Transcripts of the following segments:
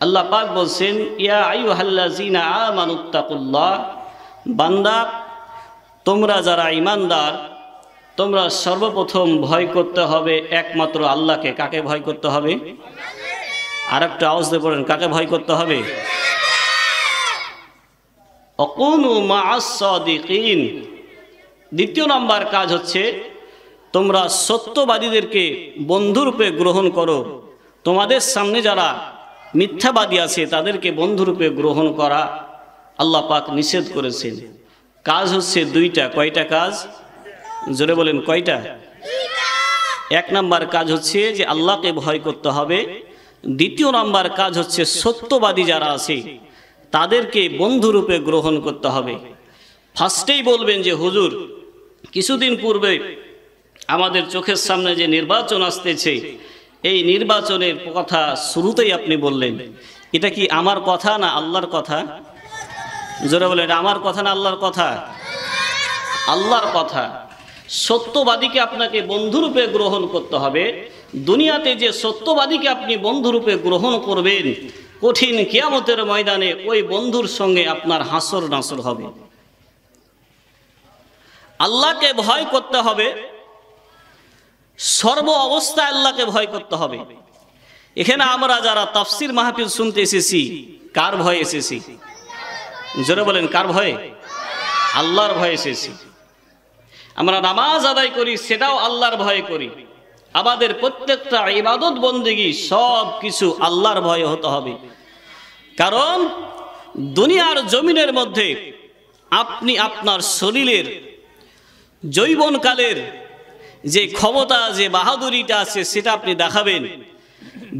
আল্লাহ পাক বলছেন, ইয়া আইয়ুহাল্লাযীনা আমানুত্তাকুল্লাহ, বান্দা তোমরা যারা ঈমানদার, তোমরা সর্বপ্রথম ভয় করতে হবে একমাত্র আল্লাহকে। কাকে ভয় করতে হবে? আর একটা আওয়াজ দিয়ে পড়েন, কাকে ভয় করতে হবে? ওয়াকুনু মা'আস সাদিকিন। দ্বিতীয় নাম্বার কাজ হচ্ছে তোমরা সত্যবাদীদেরকে বন্ধুরূপে গ্রহণ করো। তোমাদের সামনে যারা মিথ্যাবাদী আছে তাদেরকে বন্ধুরূপে গ্রহণ করা আল্লাহ পাক নিষেধ করেছেন। কাজ হচ্ছে দুইটা। কয়টা কাজ? জোরে বলেন, কয়টা? এক নাম্বার কাজ হচ্ছে যে আল্লাহকে ভয় করতে হবে। দ্বিতীয় নাম্বার কাজ হচ্ছে সত্যবাদী যারা আছে তাদেরকে বন্ধুরূপে গ্রহণ করতে হবে। ফার্স্টেই বলবেন যে হুজুর, কিছুদিন পূর্বে আমাদের চোখের সামনে যে নির্বাচন আসতেছে, এই নির্বাচনের কথা শুরুতেই আপনি বললেন, এটা কি আমার কথা না আল্লাহর কথা? জোরে বলেন, আমার কথা না আল্লাহর কথা? আল্লাহর কথা। সত্যবাদীকে আপনাকে বন্ধুরূপে গ্রহণ করতে হবে। দুনিয়াতে যে সত্যবাদীকে আপনি বন্ধুরূপে গ্রহণ করবেন, কঠিন কিয়ামতের ময়দানে ওই বন্ধুর সঙ্গে আপনার হাসর নাসর হবে। আল্লাহকে ভয় করতে হবে, সর্ব অবস্থায় আল্লাহকে ভয় করতে হবে। এখানে আমরা যারা তাফসীর মাহফিল শুনতে এসেছি, কার ভয়ে এসেছি? জোরে বলেন, কার ভয়ে? আল্লাহর ভয়ে এসেছি। আমরা নামাজ আদায় করি, সেটাও আল্লাহর ভয়ে করি। আমাদের প্রত্যেকটা ইবাদত বন্দেগী সব কিছু আল্লাহর ভয়ে হতে হবে। কারণ দুনিয়ার জমিনের মধ্যে আপনি আপনার শরীরের যৌবনকালের যে ক্ষমতা, যে বাহাদুরিটা আছে সেটা আপনি দেখাবেন।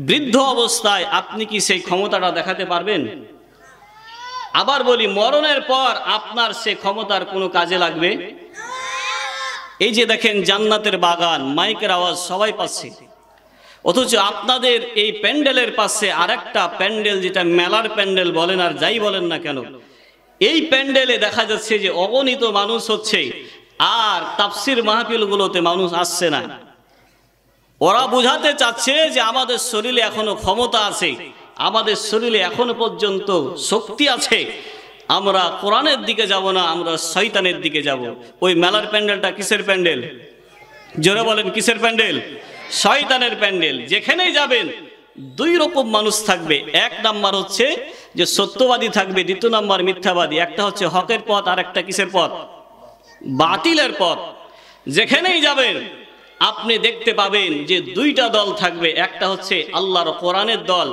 বৃদ্ধ অবস্থায় আপনি কি সেই ক্ষমতাটা দেখাতে পারবেন? আবার বলি, মরণের পর আপনার সে ক্ষমতার কোনো কাজে লাগবে? এই যে দেখেন জান্নাতের বাগান, মাইকের আওয়াজ সবাই পাচ্ছে, অথচ আপনাদের এই প্যান্ডেলের পাশে আরেকটা প্যান্ডেল, যেটা মেলার প্যান্ডেল বলেন আর যাই বলেন না কেন, এই প্যান্ডেলে দেখা যাচ্ছে যে অগণিত মানুষ হচ্ছে, আর তাফসীর মাহফিলগুলোতে মানুষ আসছে না। ওরা বুঝাতে চাচ্ছে যে আমাদের শরীরে এখনো ক্ষমতা আছে, আমাদের শরীরে এখনো পর্যন্ত শক্তি আছে, আমরা কোরআনের দিকে যাব না, আমরা শয়তানের দিকে যাব। ওই মেলার প্যান্ডেলটা কিসের প্যান্ডেল? জোরে বলেন, কিসের প্যান্ডেল? শয়তানের প্যান্ডেল। যেখানেই যাবেন দুই রকম মানুষ থাকবে। এক নাম্বার হচ্ছে যে সত্যবাদী থাকবে, দ্বিতীয় নাম্বার মিথ্যাবাদী। একটা হচ্ছে হকের পথ, আর একটা কিসের পথ? বাতিলের পথ। যেখানেই যাবেন আপনি দেখতে পাবেন যে দুইটা দল থাকবে, একটা হচ্ছে আল্লাহর কোরআনের দল,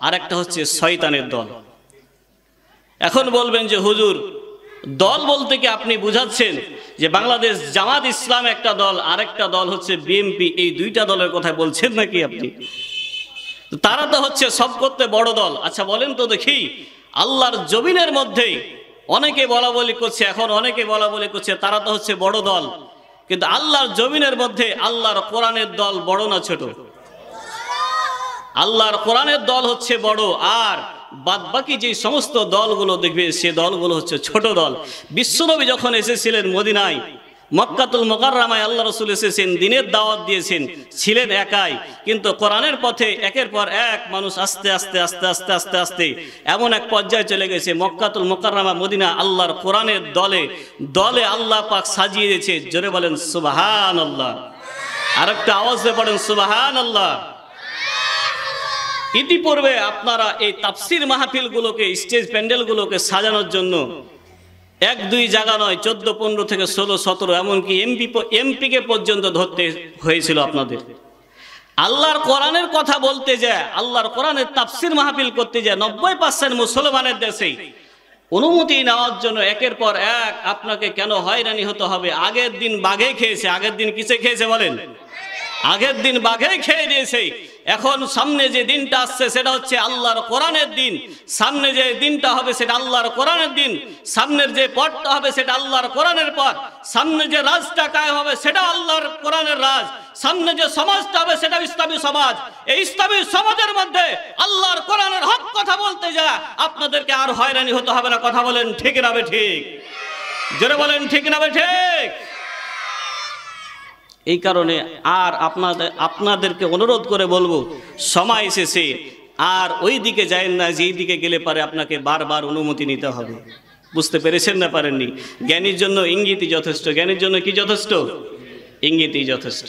আর একটা হচ্ছে শয়তানের দল। এখন বলবেন যে হুজুর, দল বলতে কি আপনি বুঝাচ্ছেন যে বাংলাদেশ জামাত ইসলাম একটা দল, আরেকটা দল হচ্ছে বিএনপি, এই দুইটা দলের কথা বলছেন নাকি আপনি? তারা তো হচ্ছে সব করতে বড় দল। আচ্ছা বলেন তো দেখি, আল্লাহর জমিনের মধ্যে অনেকে বলা বলি করছে, এখন অনেকে বলা বলি করছে তারা তো হচ্ছে বড় দল, কিন্তু আল্লাহর জমিনের মধ্যে আল্লাহর কোরআনের দল বড় না ছোট? আল্লাহর কোরআনের দল হচ্ছে বড়, আর বাদবাকি যে সমস্ত দলগুলো দেখবে সে দলগুলো হচ্ছে ছোট দল। বিশ্বনবী যখন এসেছিলেন মদিনায়, মক্কাতুল মুকাররমায় আল্লাহ রাসূল এসেছেন, দিনের দাওয়াত দিয়েছেন, ছিলেন একাই, কিন্তু কোরআনের পথে একের পর এক মানুষ আস্তে আস্তে আস্তে আস্তে আস্তে আস্তে এমন এক পর্যায়ে চলে গেছে, মক্কাতুল মুকাররমা মদিনা আল্লাহর কোরআনের দলে দলে আল্লাহ পাক সাজিয়ে দিয়েছে। জোরে বলেন সুবহানাল্লাহ। আরেকটা আওয়াজ দিয়ে পড়েন সুবহানাল্লাহ। ইতিপূর্বে আপনারা এই তাফসীর মাহফিলগুলোকে, স্টেজ প্যান্ডেলগুলোকে সাজানোর জন্য এক দুই জায়গা নয়, 14, 15 থেকে 16, 17, এমনকি এমপিকে পর্যন্ত ধরতে হয়েছিল আপনাদের। আল্লাহর কোরআনের কথা বলতে যায়, আল্লাহর কোরআনের তাফসীর মাহফিল করতে যায় 90% মুসলমানের দেশে অনুমতি নেওয়ার জন্য একের পর এক আপনাকে কেন হয়রানি হতে হবে? আগের দিন বাঘে খেয়েছে। আগের দিন কিসে খেয়েছে বলেন? আগের দিন বাঘে খেয়ে দিয়েছে। এখন সামনে যে দিনটা আসছে সেটা হচ্ছে আল্লাহর কোরআনের দিন। সামনে যে দিনটা হবে সেটা আল্লাহর কোরআনের দিন। সামনের যে পথটা হবে সেটা আল্লাহর কোরআনের পথ। সামনে যে রাজটা কায়েম হবে সেটা আল্লাহর কোরআনের রাজ। সামনে যে সমাজটা হবে সেটা ইসলামী সমাজ। এই ইসলামী সমাজের মধ্যে আল্লাহর কোরআনের হক কথা বলতে যা আপনাদেরকে আর হয়রানি হতে হবে না। কথা বলেন ঠিক না বে ঠিক? জোরে বলেন ঠিক না বে ঠিক? এই কারণে আর আপনাদেরকে অনুরোধ করে বলবো, সময় এসেছে আর ওই দিকে যায়েন না যেই দিকে গেলে পারে আপনাকে বারবার অনুমতি নিতে হবে। বুঝতে পেরেছেন না পারেননি? জ্ঞানীর জন্য ইঙ্গিতই যথেষ্ট। জ্ঞানীর জন্য কি যথেষ্ট? ইঙ্গিতই যথেষ্ট।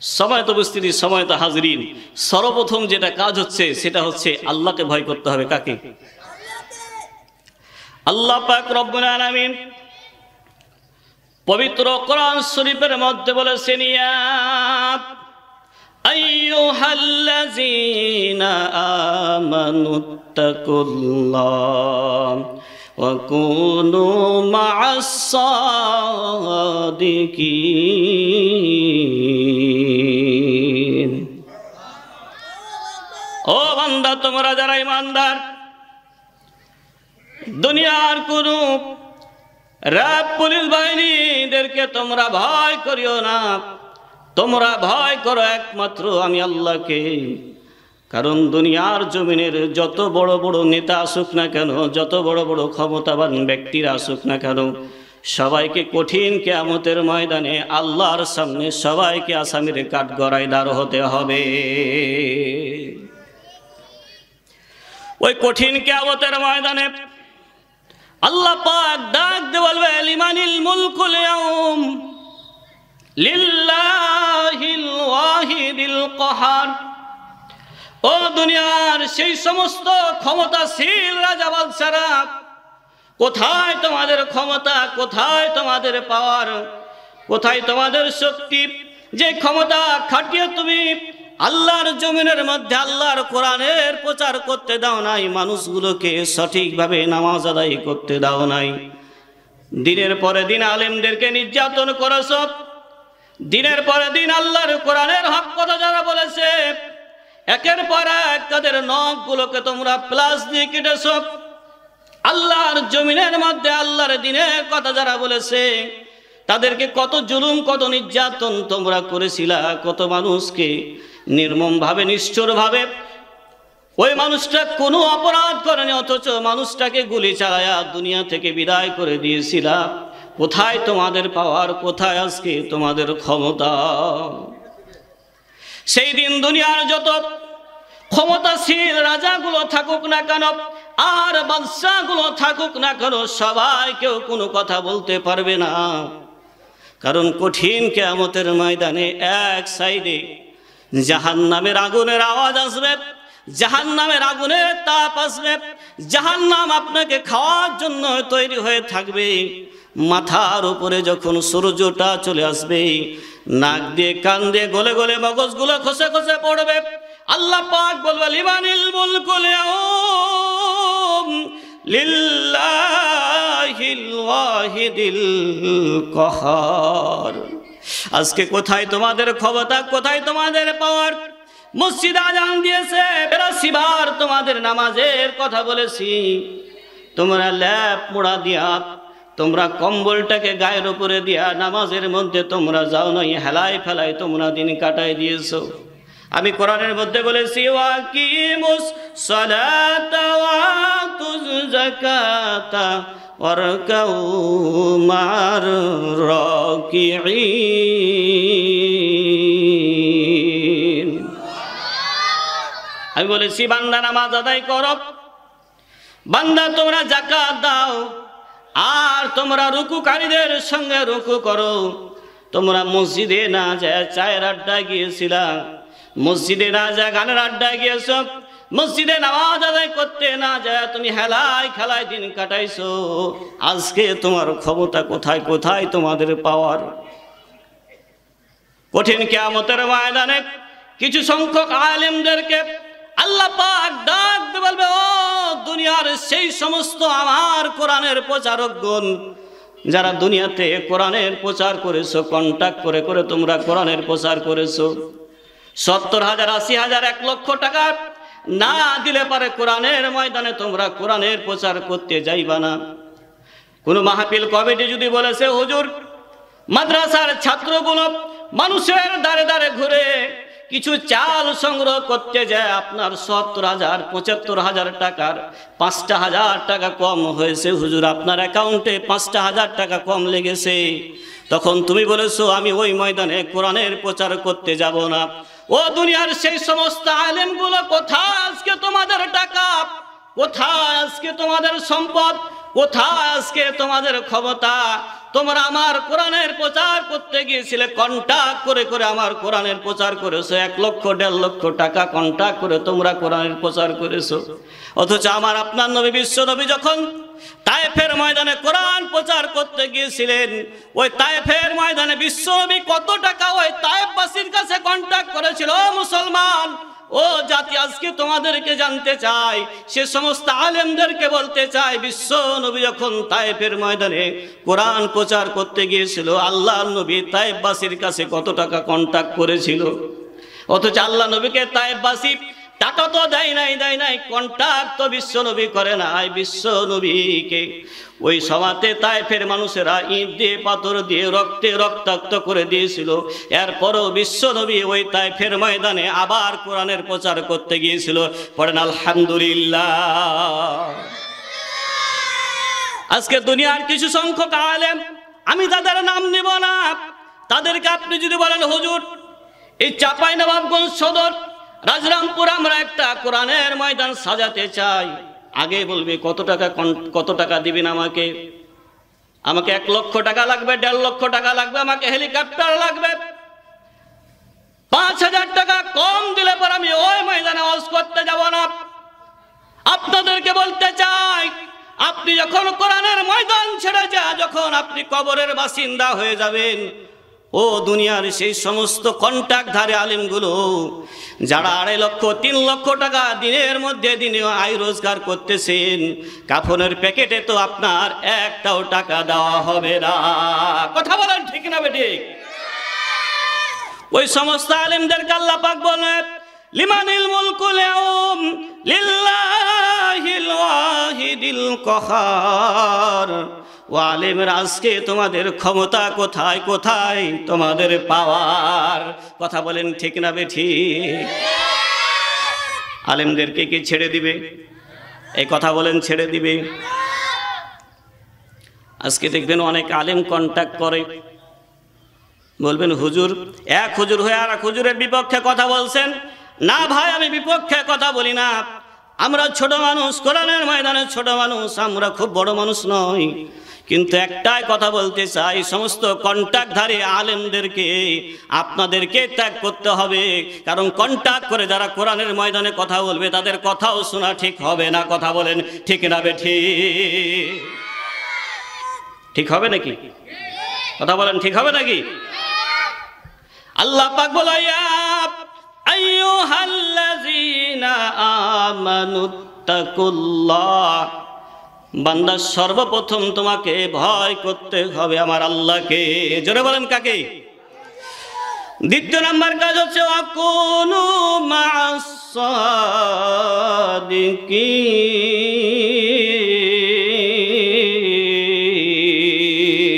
সময়ত উপস্থিতি, সময়ত হাজরিন, সর্বপ্রথম যেটা কাজ হচ্ছে সেটা হচ্ছে আল্লাহকে ভয় করতে হবে। কাকে? আল্লাহ পাক রব্বুল আলামিন পবিত্র কোরআন শরীফের মধ্যে বলেছেন, ইয়া আইয়ুহাল্লাযীনা আমানুত্তাকুল্লাহ ওয়া কুনু মা'আস সাদিকিন। ও বান্দা, তোমরা যারা ঈমানদার, দুনিয়ার কোন র‍্যাব পুলিশ বাহিনীদেরকে তোমরা ভয় করিও না, তোমরা ভয় করো একমাত্র আমি আল্লাহকে। কারণ দুনিয়ার জমিনের যত বড় বড় নেতা আসুক না কেন, যত বড় বড় ক্ষমতাবান ব্যক্তিরা আসুক না কেন, সবাইকে কঠিন কিয়ামতের ময়দানে আল্লাহর সামনে সবাইকে আসামির কাঠগড়ায় দাঁড় হতে হবে। ওই কঠিন কিয়ামতের ময়দানে আল্লাহ পাক ডাক দিয়ে বলবে, লিমানিল মুলকুল ইয়াউম লিল্লাহিল ওয়াহিদিল কাহার। ও দুনিয়ার সেই সমস্ত ক্ষমতাশীল রাজা বাদশারা, কোথায় তোমাদের ক্ষমতা, কোথায় তোমাদের পাওয়ার, কোথায় তোমাদের শক্তি? যে ক্ষমতা খাটিয়ে তুমি আল্লাহর জমিনের মধ্যে আল্লাহর কোরআনের প্রচার করতে দাও নাই, মানুষগুলোকে সঠিকভাবে নামাজ আদায় করতে দাও নাই, দিনের পরে দিন আলেমদেরকে নির্যাতন করেছ, দিনের পরে দিন আল্লাহর কোরআনের হক কথা যারা বলেছে একের পর এক তাদের নখগুলোকে তোমরা প্লাস দিয়ে কেটেছ, আল্লাহর জমিনের মধ্যে আল্লাহর দিনের কথা যারা বলেছে তাদেরকে কত জুলুম, কত নির্যাতন তোমরা করেছিলা, কত মানুষকে নির্মমভাবে, নিষ্ঠুরভাবে, ওই মানুষটা কোনো অপরাধ করেনি অথচ মানুষটাকে গুলি চালায়া দুনিয়া থেকে বিদায় করে দিয়েছিলা। কোথায় তোমাদের পাওয়ার, কোথায় আজকে তোমাদের ক্ষমতা? সেই দিন দুনিয়ার যত ক্ষমতাশীল রাজাগুলো থাকুক না কেন আর বাদশাগুলো থাকুক না কেন, সবাই কেউ কোনো কথা বলতে পারবে না। কারণ কঠিন কিয়ামতের ময়দানে এক সাইডে জাহান্নামের আগুনের আওয়াজ আসবে, জাহান্নামের আগুনের তাপ আসবে, জাহান্নাম আপনাকে খাওয়ার জন্য তৈরি হয়ে থাকবে। মাথার উপরে যখন সূর্যটা চলে আসবে, নাক দিয়ে কান দিয়ে গলে গলে মগজগুলো খসে খসে পড়বে। আল্লাহ পাক বলবে, লিমানিল মুলকুল ইয়াউম লিল্লাহিল ওয়াহিদিল কাহার। আজকে কোথায় তোমাদের ক্ষমতা, কোথায় তোমাদের পাওয়ার? মসজিদে আজান দিয়েছে, ৮২ বার তোমাদের নামাজের কথা বলেছি, তোমরা ল্যাপ মোড়া দিয়া, তোমরা কম্বলটাকে গায়ের উপরে দিয়া নামাজের মধ্যে তোমরা যাও নাই, হেলায় ফেলায় তোমরা দিন কাটায় দিয়েছো। আমি কোরআনের মধ্যে বলেছি, ওয়াকিমুস সালাতা ওয়া আতুজ যাকাতা ওয়ারকাউ মা'র রাকিঈন। আমি বলেছি, বান্দা নামাজ আদায় করো, বান্দা তোমরা যাকাত দাও, আর তোমরা রুকুকারীদের সঙ্গে রুকু করো। তোমরা মসজিদে না যায় চায়ের আড্ডা গিয়েছিলা, মসজিদে না যায় গানের আড্ডায় গিয়েছ, মসজিদে নামাজ আদায় করতে না যায় তুমি হেলায় খেলায় দিন কাটাইছো। আজকে তোমার ক্ষমতা কোথায়, কোথায় তোমাদের পাওয়ার? কঠিন কিয়ামতের ময়দানে কিছু সংখ্যক আলেমদেরকে আল্লাহ পাক ডাক দিয়ে বলবে, ও দুনিয়ার সেই সমস্ত আমার কোরআনের প্রচারকগণ যারা দুনিয়াতে কোরআনের প্রচার করেছো, কন্টাক্ট করে করে তোমরা কোরআনের প্রচার করেছো, ৭০,০০০, ৮০,০০০, ১ লক্ষ টাকা না দিলে পারে কোরআনের ময়দানে তোমরা কোরআনের প্রচার করতে যাইবা না। কোনো মাহফিল কমিটি যদি বলেছে, হুজুর মাদ্রাসার ছাত্রগুলো মানুষের দ্বারে দ্বারে ঘুরে কিছু চাল সংগ্রহ করতে যায়, আপনার ৭০,০০০, ৭৫,০০০ টাকার ৫,০০০ টাকা কম হয়েছে, হুজুর আপনার অ্যাকাউন্টে ৫,০০০ টাকা কম লেগেছে, তখন তুমি বলেছো আমি ওই ময়দানে কোরআনের প্রচার করতে যাব না। ও দুনিয়ার সেই সমস্ত আলেমগুলো কোথায় আজকে তোমাদের টাকা, কোথায় আজকে তোমাদের সম্পদ, কোথায় আজকে তোমাদের ক্ষমতা? তোমরা আমার কোরআনের প্রচার করতে গিয়েছিলে, কন্টাক্ট করে করে আমার কোরআনের প্রচার করেছো, 1 লক্ষ 1.5 লক্ষ টাকা কন্টাক্ট করে তোমরা কোরআনের প্রচার করেছো। অথচ আমার আপনার নবী বিশ্ব নবী যখন তায়েফের ময়দানে কোরআন প্রচার করতে গিয়েছিলেন, ওই তায়েফের ময়দানে বিশ্ব নবী কত টাকা ওই তায়েফবাসীর কাছে কন্টাক্ট করেছিল? মুসলমান ও জাতি, আজকে তোমাদেরকে জানতে চাই, সে সমস্ত আলেমদেরকে বলতে চাই, বিশ্ব নবী যখন তায়েফের ময়দানে কোরআন প্রচার করতে গিয়েছিল, আল্লাহর নবী তায়েফবাসীর কাছে কত টাকা কন্টাক্ট করেছিল? অথচ আল্লাহ নবীকে তায়েফবাসী টাকা তো দেয় নাই, কন্টাক্ট তো বিশ্ব নবী করে নাই। বিশ্ব নবীকে ওই সভাতে তায়েফের মানুষেরা ইট দিয়ে পাথর দিয়ে রক্তে রক্তাক্ত করে দিয়েছিল। এরপরও বিশ্ব নবী ওই তায়েফের ময়দানে আবার কোরআনের প্রচার করতে গিয়েছিল। পড়েন আলহামদুলিল্লাহ। আজকে দুনিয়ার কিছু সংখ্যক আলেম, আমি তাদের নাম নিব না, তাদেরকে আপনি যদি বলেন হুজুর এই চাঁপাইনবাবগঞ্জ সদর রাজরামপুর আমরা একটা কোরআনের ময়দান সাজাতে চাই, আগে বলবে কত টাকা দিবেন আমাকে? আমাকে 1 লক্ষ টাকা লাগবে, 1.5 লক্ষ টাকা লাগবে, আমাকে হেলিকপ্টার লাগবে। 5,000 টাকা কম দিলে পর আমি ওই ময়দানে ওয়াজ করতে যাব না। আপনাদেরকে বলতে চাই, আপনি যখন কোরআনের ময়দান ছেড়ে যখন আপনি কবরের বাসিন্দা হয়ে যাবেন, ও দুনিয়ার সেই সমস্ত কন্ট্রাক্টধারী আলেমগুলো যারা 2.5 লক্ষ 3 লক্ষ টাকা দিনের মধ্যে দিনে আয় রোজগার করতেছেন, কাফনের প্যাকেটে তো আপনার একটাও টাকা দেওয়া হবে না। কথা বলেন ঠিক না বেঠিক? ওই সমস্ত আলেমদেরকে আল্লাহ পাক বলেন লিমানিল মুলকুল ইয়াউম লিল্লাহিল ওয়াহিদিল কাহার। ও আলেমের আজকে তোমাদের ক্ষমতা কোথায়, কোথায় তোমাদের পাওয়ার? কথা বলেন ঠিক না বেঠিক? আলেমদেরকে কি ছেড়ে দিবে? এই কথা বলেন ছেড়ে দিবে? আজকে দেখবেন অনেক আলেম কন্টাক্ট করে, বলবেন হুজুর, এক হুজুর হয়ে আর এক হুজুরের বিপক্ষে কথা বলছেন। না ভাই, আমি বিপক্ষে কথা বলি না, আমরা ছোট মানুষ, কোরআনের ময়দানে ছোট মানুষ, আমরা খুব বড় মানুষ নই। কিন্তু একটাই কথা বলতে চাই, সমস্ত কন্ট্রাক্টধারী আলেমদেরকে আপনাদেরকে ত্যাগ করতে হবে। কারণ কন্ট্রাক্ট করে যারা কোরআনের ময়দানে কথা বলবে, তাদের কথাও শোনা ঠিক হবে না। কথা বলেন ঠিক না বেঠিক? ঠিক হবে নাকি? কথা বলেন ঠিক হবে নাকি? আল্লাহ পাক বলে আইয়ুহাল্লাযীনা আমানুত্তাকুল্লাহ, বান্দা সর্বপ্রথম তোমাকে ভয় করতে হবে আমার আল্লাহকে। জোরে বলেন কাকে? দ্বিতীয় নাম্বার কাজ হচ্ছে ওয়াকুনু মা'আস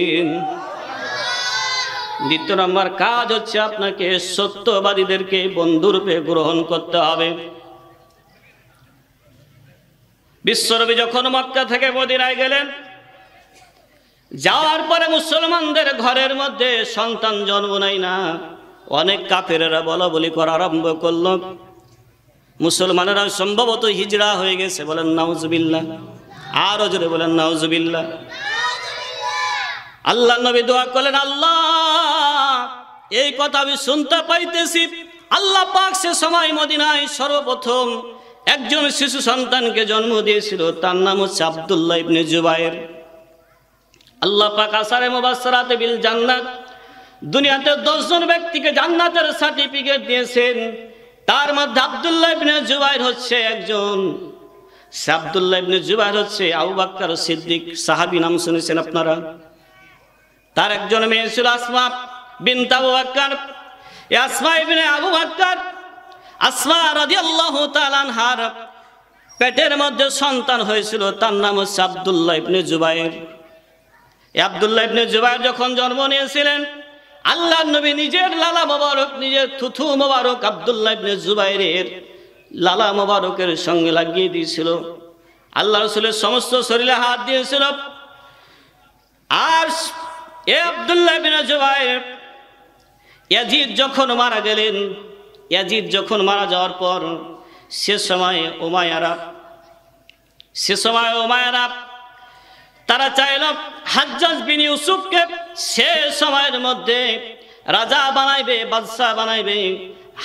সাদিকিন। দ্বিতীয় নাম্বার কাজ হচ্ছে আপনাকে সত্যবাদীদেরকে বন্ধুরূপে গ্রহণ করতে হবে। বিশ্বনবী যখন মক্কা থেকে মদিনায় গেলেন, যাওয়ার পরে মুসলমানদের ঘরের মধ্যে সন্তান জন্ম নেয় না। অনেক কাফেরেরা বলা বলি করা আরম্ভ করলো। মুসলমানেরা সম্ভবত হিজড়া হয়ে গেছে, বলেন নাউজুবিল্লাহ। আরো জোরে বলেন নাউজুবিল্লাহ। আল্লাহ নবী দোয়া করলেন, আল্লাহ এই কথা আমি শুনতে পাইতেছি। আল্লাহ পাক সে সময় মদিনায় সর্বপ্রথম একজন শিশু সন্তানকে জন্ম দিয়েছিল, তার নাম হচ্ছে আব্দুল্লাহ ইবনে জুবায়ের। আল্লাহ পাক আসারে মুবাশশারাতে বিল জান্নাত, দুনিয়াতে 10 জন ব্যক্তিকে জান্নাতের সার্টিফিকেট দিয়েছেন। তার মধ্যে আব্দুল্লাহ ইবনে জুবায়ের হচ্ছে একজন। সে আব্দুল্লাহ ইবনে জুবায়ের হচ্ছে আবু বকর সিদ্দিক সাহাবী, নাম শুনেছেন আপনারা? তার একজন মেয়ে ছিল আসমা বিনত আবু বকর। এই আসমা ইবনে আবু বকর, আসমা রাদিয়াল্লাহু তাআলা আনহার পেটের মধ্যে সন্তান হয়েছিল, তার নাম হচ্ছে আব্দুল্লাহ ইবনে জুবায়ের। এই আব্দুল্লাহ ইবনে জুবায়ের যখন জন্ম নিয়েছিলেন, আল্লাহর নবী নিজের লালা মোবারক, নিজের থুথু মোবারক আব্দুল্লাহ ইবনে জুবায়েরের লালা মোবারকের সঙ্গে লাগিয়ে দিয়েছিল। আল্লাহ রাসূলের সমস্ত শরীরে হাত দিয়েছিল। আর এ আব্দুল্লাহ ইবনে জুবায়ের ইয়াজিদ যখন মারা গেলেন, ইয়াজিদ যখন মারা যাওয়ার পর সে সময় উমাইয়ারা তারা চাইল হাজ্জাজ বিন ইউসুফকে সে সময়ের মধ্যে রাজা বানাইবে, বাদশাহ বানাইবে,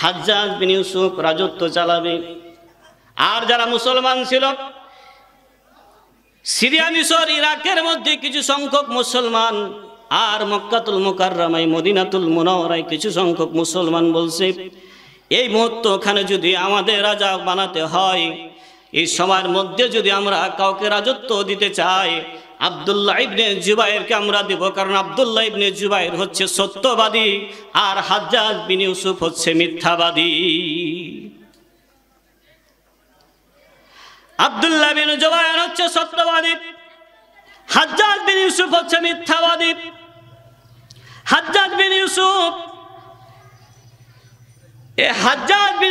হাজ্জাজ বিন ইউসুফ রাজত্ব চালাবে। আর যারা মুসলমান ছিল সিরিয়া, মিশর, ইরাকের মধ্যে কিছু সংখ্যক মুসলমান, আর মক্কাতুল মুকাররমায়, মদিনাতুল মুনাওয়ারায় কিছু সংখ্যক মুসলমান বলছে এই মুহূর্তে ওখানে যদি আমাদের রাজা বানাতে হয়, এই সময়ের মধ্যে যদি আমরা কাউকে রাজত্ব দিতে চাই, আব্দুল্লাহ ইবনে জুবাইরকে আমরা দেব, কারণ আব্দুল্লাহ ইবনে জুবাইর হচ্ছে সত্যবাদী আর হাজ্জাজ বিন ইউসুফ হচ্ছে মিথ্যাবাদী। আব্দুল্লাহ বিন জুবাইর হচ্ছে সত্যবাদী, হাজ্জাজ বিন ইউসুফ হচ্ছে মিথ্যাবাদী। হাজ্জাজ বিন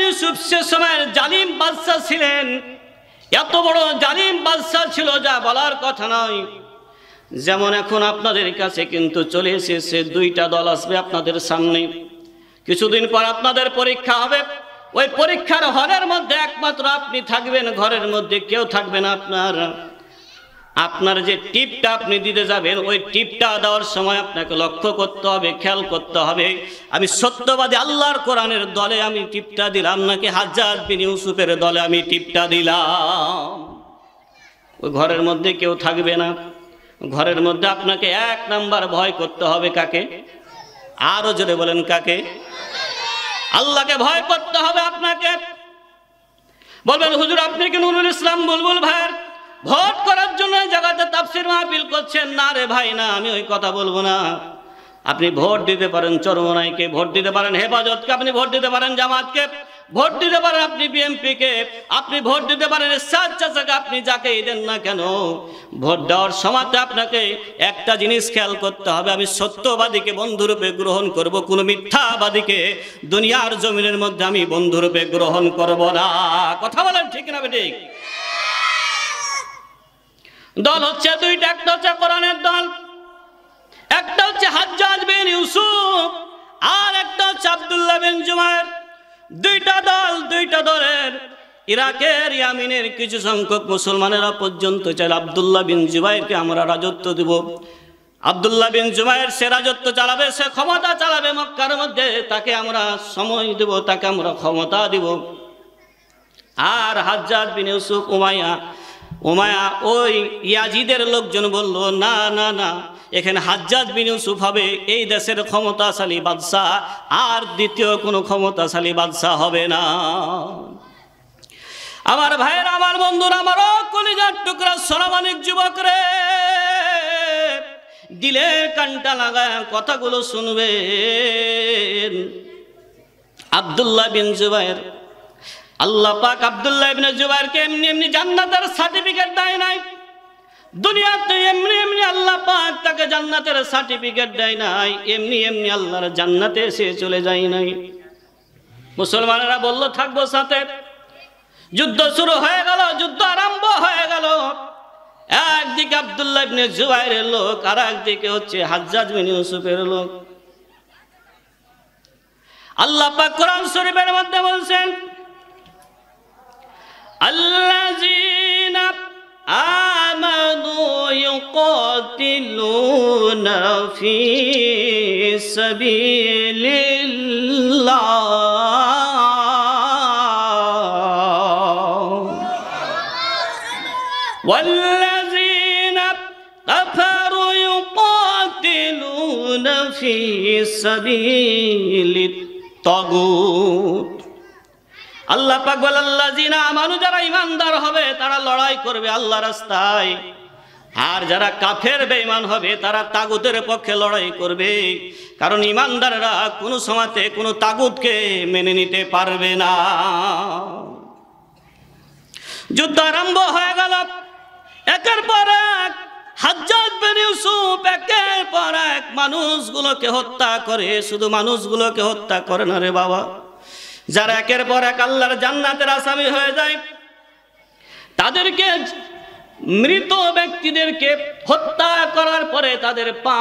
ইউসুফ সে সময়ের জালিম বাদশা ছিলেন, এত বড় জালিম বাদশা ছিল যা বলার কথা নয়। যেমন এখন আপনাদের কাছে কিন্তু চলে এসেছে দুইটা দল আসবে আপনাদের সামনে, কিছুদিন পর আপনাদের পরীক্ষা হবে, ওই পরীক্ষার হলের মধ্যে একমাত্র আপনি থাকবেন, ঘরের মধ্যে কেউ থাকবে না। আপনার যে টিপটা আপনি দিতে যাবেন, ওই টিপটা দেওয়ার সময় আপনাকে লক্ষ্য করতে হবে, খেয়াল করতে হবে আমি সত্যবাদী আল্লাহর কোরআনের দলে আমি টিপটা দিলাম নাকি হাজ্জাজ বিন ইউসুফের দলে আমি টিপটা দিলাম। ওই ঘরের মধ্যে কেউ থাকবে না, ঘরের মধ্যে আপনাকে এক নাম্বার ভয় করতে হবে কাকে? আরো জোরে বলেন কাকে? আল্লাহকে ভয় করতে হবে আপনাকে। বলবেন হুজুর আপনি কি নুরুল ইসলাম বুলবুল ভাইয়ের ভোট করার জন্য জায়গাতে তাফসীর মাহফিল করছেন? না রে ভাই না, আমি ওই কথা বলবো না। আপনি ভোট দিতে পারেন চরমনাইকে, ভোট দিতে পারেন হেফাজতকে, আপনি ভোট দিতে পারেন জামাতকে, ভোট দিতে পারেন আপনি বিএনপিকে, আপনি ভোট দিতে পারেন এরশাদ চাচাকে, আপনি যাকেই দেন না কেন, ভোট দেওয়ার সময়তে আপনাকে একটা জিনিস খেয়াল করতে হবে আমি সত্যবাদীকে বন্ধুরূপে গ্রহণ করব, কোনো মিথ্যাবাদীকে দুনিয়ার জমিনের মধ্যে আমি বন্ধুরূপে গ্রহণ করব না। কথা বলেন ঠিক না বেঠিক? দল হচ্ছে দুইটা, একটা হচ্ছে কোরআনের দল, একটা হচ্ছে হাজ্জাজ বিন ইউসুফ, আর একটা হচ্ছে আব্দুল্লাহ বিন জুবাইর। দুইটা দল, দুইটা দলের ইরাকের ইয়ামিনের কিছু সংখ্যক মুসলমানেরা পর্যন্ত চাইলে আব্দুল্লাহ বিন জুবাইরকে আমরা রাজত্ব দেব। আব্দুল্লাহ বিন জুবাইর সে রাজত্ব চালাবে, সে ক্ষমতা চালাবে মক্কার মধ্যে, তাকে আমরা সময় দেব, তাকে আমরা ক্ষমতা দেব। আর হাজ্জাজ বিন ইউসুফ, উমাইয়া ওই ইয়াজিদের লোকজন বলল না না না, এখানে হাজ্জাজ বিন ইউসুফ হবে এই দেশের ক্ষমতাশালী বাদশাহ, আর দ্বিতীয় কোনো ক্ষমতাশালী বাদশাহ হবে না। আমার ভাইয়েরা, আমার বন্ধুরা, আমারও কলিজার টুকরা সোনামানিক যুবক রে, দিলে কানটা লাগায় কথাগুলো শুনবেন। আব্দুল্লাহ বিন জুবাইর, আল্লাহ পাক আব্দুল্লাহ ইবনে জুবাইরকে এমনি এমনি জান্নাতের সার্টিফিকেট দেয় নাই। দুনিয়াতে এমনি এমনি আল্লাহ পাক তাকে জান্নাতের সার্টিফিকেট দেয় নাই, এমনি এমনি আল্লাহর জান্নাতে এসে চলে যায় নাই। মুসলমানেরা বলল থাকবো সাথে, যুদ্ধ শুরু হয়ে গেল, যুদ্ধ আরম্ভ হয়ে গেল। একদিকে আব্দুল্লাহ ইবনে জুবাইরের লোক, আর একদিকে হচ্ছে হাজ্জাজ বিন ইউসুফের লোক। আল্লাহ পাক কোরআন শরীফের মধ্যে বলছেন الذين آمنوا يقاتلون في سبيل الله والذين كفروا يقاتلون في سبيل الطاغوت। আল্লাহ পাক বলে আল্লাযিনা আমানু, যারা ঈমানদার হবে তারা লড়াই করবে আল্লাহর রাস্তায়, আর যারা কাফের বেঈমান হবে তারা তাগুতের পক্ষে লড়াই করবে, কারণ ঈমানদাররা কোনো সময়তে কোনো তাগুতকে মেনে নিতে পারবে না। যুদ্ধ আরম্ভ হয়ে গেল, একের পর এক হাজ্জাজ বিন ইউসুফ একের পর এক মানুষগুলোকে হত্যা করে। শুধু মানুষগুলোকে হত্যা করে না রে বাবা, যারা একের পর এক আল্লাহর জান্নাতের আসামি হয়ে যায় তাদেরকে, মৃত ব্যক্তিদেরকে হত্যা করার পরে তাদের পা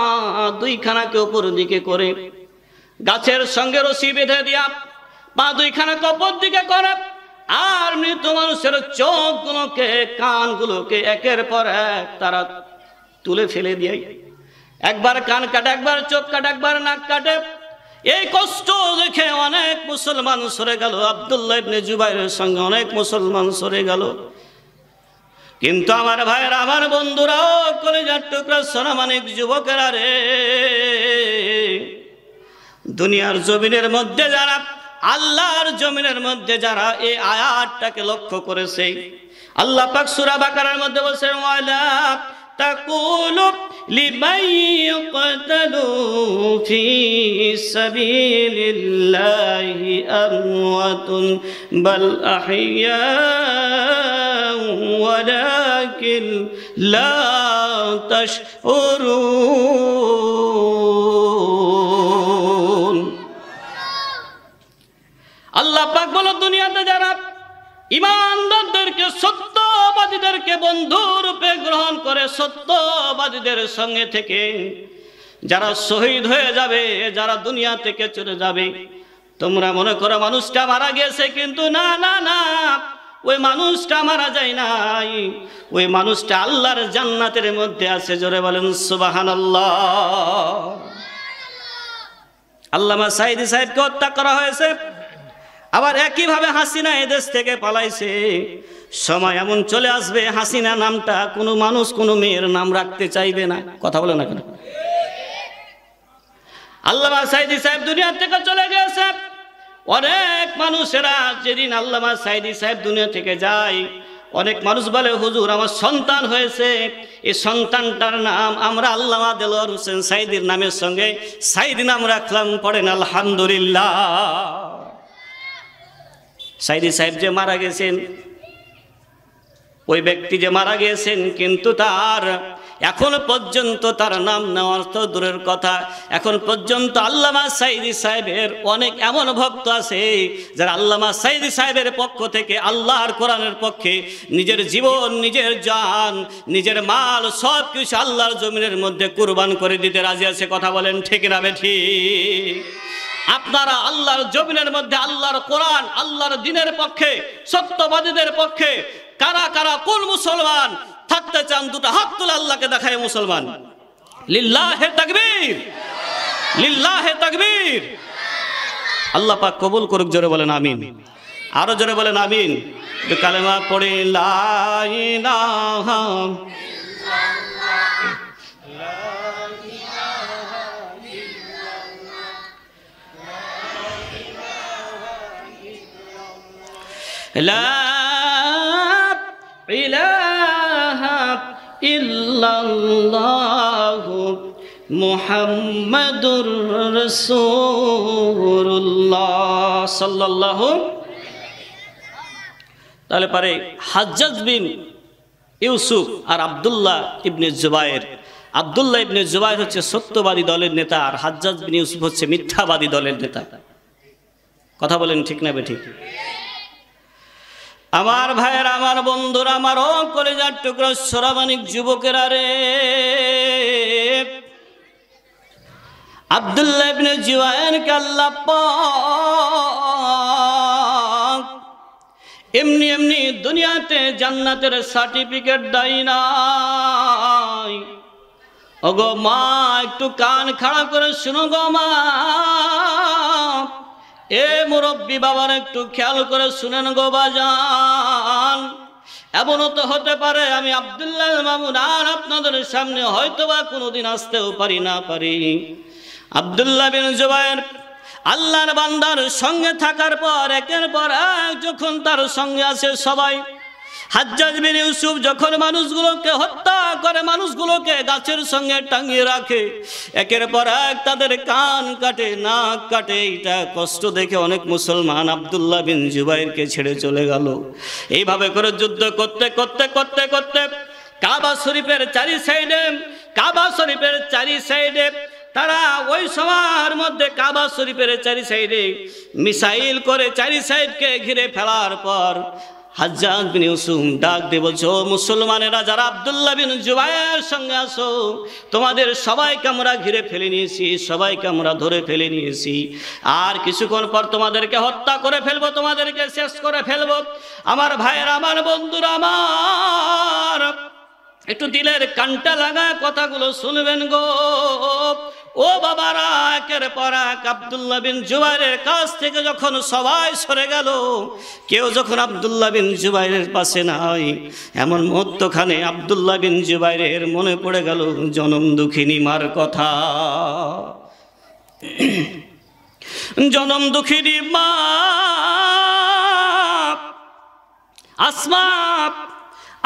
দুইখানাকে উপর দিকে করে গাছের সঙ্গে রশি বেঁধে দিয়া পা দুইখানা কবর দিকে করে, আর মৃত মানুষের চোখগুলোকে কানগুলোকে একের পর এক তারা তুলে ফেলে দিয়ে একবার কান কাটে, একবার চোখ কাটে, একবার নাক কাটে। এই কষ্ট দেখে অনেক মুসলমান সরে গেল, আব্দুল্লাহ ইবনে জুবাইরের সঙ্গে অনেক মুসলমান সরে গেল। কিন্তু আমার ভাইয়েরা, আমার বন্ধুরাও, কলিজার টুকরা সোনামানিক যুবকেরা রে, দুনিয়ার জমিনের মধ্যে যারা, আল্লাহর জমিনের মধ্যে যারা এই আয়াতটাকে লক্ষ্য করেছে, আল্লাহ পাক সূরা বাকারার মধ্যে বলেছেন, ওয়ালা তাকুলু লিমান ইউকতালু ফি সাবিলিল্লাহি আমওয়াতুন বাল আহইয়াউ ওয়ালাকিন লা তাশউরুন। আল্লাহ পাক বলে, দুনিয়াতে যারা ইমানদারদেরকে, সত্যবাদীদেরকে বন্ধু রূপে গ্রহণ করে, সত্যবাদীদের সঙ্গে থেকে যারা শহীদ হয়ে যাবে, যারা দুনিয়া থেকে চলে যাবে, তোমরা মনে করো মানুষটা মারা গেছে, কিন্তু না না না, ওই মানুষটা মারা যায় নাই, ওই মানুষটা আল্লাহর জান্নাতের মধ্যে আছে। জোরে বলেন সুবহানাল্লাহ। আল্লামা সাঈদী সাহেবকে হত্যা করা হয়েছে, আবার একইভাবে হাসিনা এদেশ থেকে পালাইছে। সময় এমন চলে আসবে, হাসিনা নামটা কোনো মানুষ, কোনো মেয়ের নাম রাখতে চাইবে না। কথা বলে না কেন? আল্লামা সাঈদী সাহেব দুনিয়া থেকে চলে গেছে। অনেক মানুষেরা যেদিন আল্লামা সাঈদী সাহেব দুনিয়া থেকে যায়, অনেক মানুষ বলে, হুজুর আমার সন্তান হয়েছে, এই সন্তানটার নাম আমরা আল্লামা দেলোয়ার হোসেন সাঈদীর নামের সঙ্গে সাঈদী নাম রাখলাম। পড়েন আলহামদুলিল্লাহ। সাঈদী সাহেব যে মারা গেছেন, ওই ব্যক্তি যে মারা গেছেন, কিন্তু তার এখন পর্যন্ত তার নাম নেওয়ার তো দূরের কথা, এখন পর্যন্ত আল্লামা সাঈদী সাহেবের অনেক এমন ভক্ত আছে যারা আল্লামা সাঈদী সাহেবের পক্ষ থেকে আল্লাহর কোরআনের পক্ষে নিজের জীবন, নিজের জান, নিজের মাল সব কিছু আল্লাহর জমিনের মধ্যে কুরবান করে দিতে রাজি আছে। কথা বলেন ঠিক না বেঠিক? আপনারা আল্লাহর জমিনের মধ্যে আল্লাহর কোরআন, আল্লাহর দ্বীনের পক্ষে, সত্যবাদীদের পক্ষে কারা কারা, কোন মুসলমান থাকতে চান? দুটো হাত তুলে আল্লাহকে দেখায় মুসলমান। লিল্লাহে তাকবীর, লিল্লাহে তাকবীর। আল্লাহ পাক কবুল করুক। জোরে বলেন আমিন। আরো জোরে বলেন আমিন। কালেমা পড়ে লা ইলাহা লা ইলাহা ইল্লাল্লাহু মুহাম্মাদুর রাসূলুল্লাহ সাল্লাল্লাহু। তাহলে পারে হাজ্জাজ বিন ইউসুফ আর আব্দুল্লাহ ইবনে জুবায়ের। আব্দুল্লাহ ইবনে জুবায়ের হচ্ছে সত্যবাদী দলের নেতা, আর হাজ্জাজ বিন ইউসুফ হচ্ছে মিথ্যাবাদী দলের নেতা। কথা বলেন ঠিক না বেঠিক? আমার ভাইয়েরা, আমার বন্ধুরা, আমার কলিজার টুকরা সোনামানিক যুবকেরা রে, আব্দুল্লাহ ইবনে জুবায়েরকে আল্লাহ পাক এমনি এমনি দুনিয়াতে জান্নাতের সার্টিফিকেট দেয় নাই। ওগো মা, একটু কান খাড়া করে শুনো গো মা, এ মুরব্বী বাবার একটু খেয়াল করে শুনেন গো বাজান। এমনও তো হতে পারে আমি আব্দুল্লাহ মামুন আর আপনাদের সামনে হয়তোবা কোনোদিন আসতেও পারি না পারি। আব্দুল্লাহ বিন জুবায়ের আল্লাহর বান্দার সঙ্গে থাকার পর একের পর এক যখন তার সঙ্গে আছে সবাই, হাজ্জাজ বিন ইউসুফ যখন মানুষগুলোকে হত্যা করে, মানুষগুলোকে গাছের সঙ্গে টাঙিয়ে রাখে, একের পর এক তাদের কান কাটে, নাক কাটে, এটা কষ্ট দেখে অনেক মুসলমান আব্দুল্লাহ বিন জুবায়েরকে ছেড়ে চলে গেল। এইভাবে করে যুদ্ধ করতে করতে করতে করতে কাবা শরীফের চারি সাইডে, কাবা শরীফের চারি সাইডে তারা ওই সময়ের মধ্যে কাবা শরীফের চারি সাইডে মিসাইল করে চারি সাইডকে ঘিরে ফেলার পর হাজ্জাজ বিন ইউসুফ ডাক দিয়ে বলছে, ও মুসলমানেরা যারা আব্দুল্লাহ বিন জুবায়ের সঙ্গে আসো, তোমাদের সবাইকে আমরা ঘিরে ফেলে নিয়েছি, সবাইকে আমরা ধরে ফেলে নিয়েছি, আর কিছুক্ষণ পর তোমাদেরকে হত্যা করে ফেলবো, তোমাদেরকে শেষ করে ফেলবো। আমার ভাইয়েরা, আমার বন্ধুরা, আমার একটু দিলের কানটা লাগায় কথাগুলো শুনবেন গো। ও বাবারা, একের পর এক আব্দুল্লাহ বিন জুবাইরের কাছ থেকে যখন সবাই সরে গেল, কেউ যখন আব্দুল্লাহ বিন জুবাইরের পাশে নাই, এমন মুহূর্তখানে আব্দুল্লাহ বিন জুবাইরের মনে পড়ে গেল জনম দুঃখিনী মার কথা। জনম দুঃখিনী মা